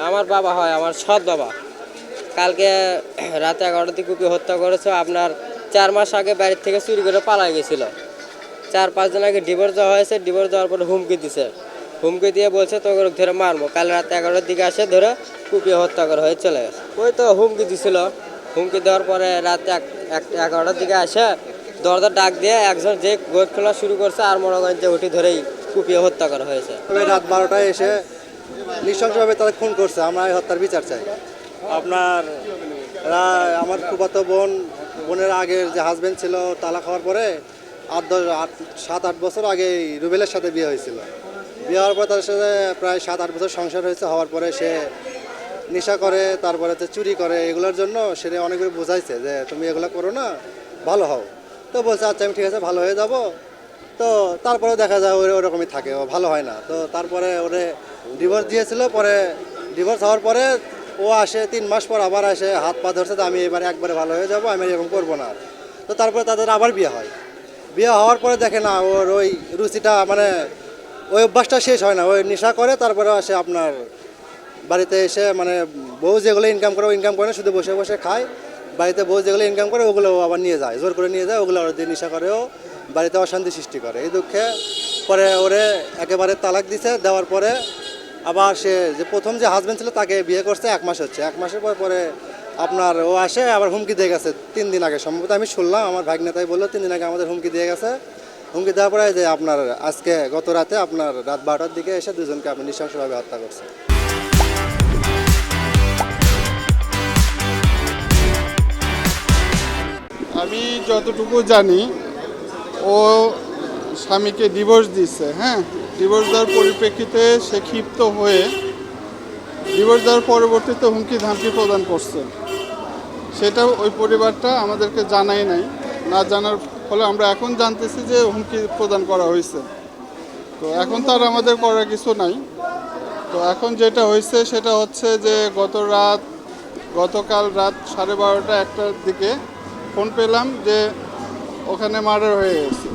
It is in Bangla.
আমার বাবা হয়, আমার সৎ বাবা। কালকে রাতে 11টার দিকে কুপিয়ে হত্যা করেছে। আপনার 4 মাস আগে বাড়ির থেকে চুরি করে পালাই গেছিল। 4-5 দিন আগে ডিভোর্স দেওয়া হয়েছে। ডিভোর্স দেওয়ার পরে হুমকি দিছে, হুমকি দিয়ে বলছে তোকে ধরে মারবো। কাল রাতে 11টার দিকে আসে ধরে কুপিয়ে হত্যা করা হয়ে চলে গেছে। ওই তো হুমকি দিছিল, হুমকি দেওয়ার পরে রাতে 11টার দিকে আসে দরজা ডাক দিয়ে একজন যে গেট খোলা শুরু করছে আর মনে করেন যে ওটি ধরেই কুপিয়ে হত্যা করা হয়েছে। রাত 12টায় এসে নৃশংসভাবে তাদের খুন করছে। আমরা এই হত্যার বিচার চাই। আপনার আমার ফুফাতো বোনের আগের যে হাজবেন্ড ছিল তালাক হওয়ার পরে 7-8 বছর আগে রুবেলের সাথে বিয়ে হয়েছিল। বিয়ে হওয়ার পর তাদের সাথে প্রায় 7-8 বছর সংসার হয়েছে। হওয়ার পরে সে নেশা করে, তারপরে চুরি করে। এগুলোর জন্য সে অনেকগুলো বোঝাইছে যে তুমি এগুলো করো না, ভালো হও। তো বলছে আচ্ছা আমি ঠিক আছে ভালো হয়ে যাব। তো তারপরে দেখা যায় ওরকমই থাকে, ও ভালো হয় না। তো তারপরে ওরে ডিভোর্স দিয়েছিল। পরে ডিভোর্স হওয়ার পরে ও আসে 3 মাস পর আবার আসে, হাত পা ধরছে যে আমি এবারে একবারে ভালো হয়ে যাব, আমি এরকম করবো না। তো তারপরে তাদের আবার বিয়ে হয়। বিয়ে হওয়ার পরে দেখে না ওর ওই রুচিটা মানে ওই অভ্যাসটা শেষ হয় না, ওই নেশা করে। তারপরে আসে আপনার বাড়িতে এসে মানে বউ যেগুলো ইনকাম করে ইনকাম করে না, শুধু বসে বসে খায়। বাড়িতে বউ যেগুলো ইনকাম করে ওগুলো আবার নিয়ে যায়, জোর করে নিয়ে যায়। ওগুলো ওর দিয়ে নেশা করেও বাড়িতে অশান্তি সৃষ্টি করে। এই দুঃখে পরে ওরে একেবারে তালাক দিছে। দেওয়ার পরে আবার সে যে প্রথম যে হাজব্যান্ড ছিল তাকে বিয়ে করছে, 1 মাস হচ্ছে। 1 মাসের পর পরে আপনার ও আসে আবার হুমকি দিয়ে গেছে 3 দিন আগে সম্ভবত। আমি শুনলাম, আমার ভাগ্নেতাই বললো 3 দিন আগে আমাদের হুমকি দিয়ে গেছে। হুমকি দেওয়ার পরে যে আপনার আজকে গত রাতে আপনার রাত 12টার দিকে এসে দুজনকে আপনি নৃশংসভাবে হত্যা করছে। আমি যতটুকু জানি ও স্বামীকে ডিভোর্স দিচ্ছে। হ্যাঁ, ডিভোর্স দেওয়ার পরিপ্রেক্ষিতে সে ক্ষিপ্ত হয়ে ডিভোর্স দেওয়ার পরবর্তীতে হুমকি ধামকি প্রদান করছে। সেটা ওই পরিবারটা আমাদেরকে জানাই নাই। না জানার ফলে আমরা এখন জানতেছি যে হুমকি প্রদান করা হয়েছে। তো এখন তার আমাদের করার কিছু নাই। তো এখন যেটা হয়েছে সেটা হচ্ছে যে গতকাল রাত 12:30-1টার দিকে ফোন পেলাম যে ওখানে মার্ডার হয়ে গেছে।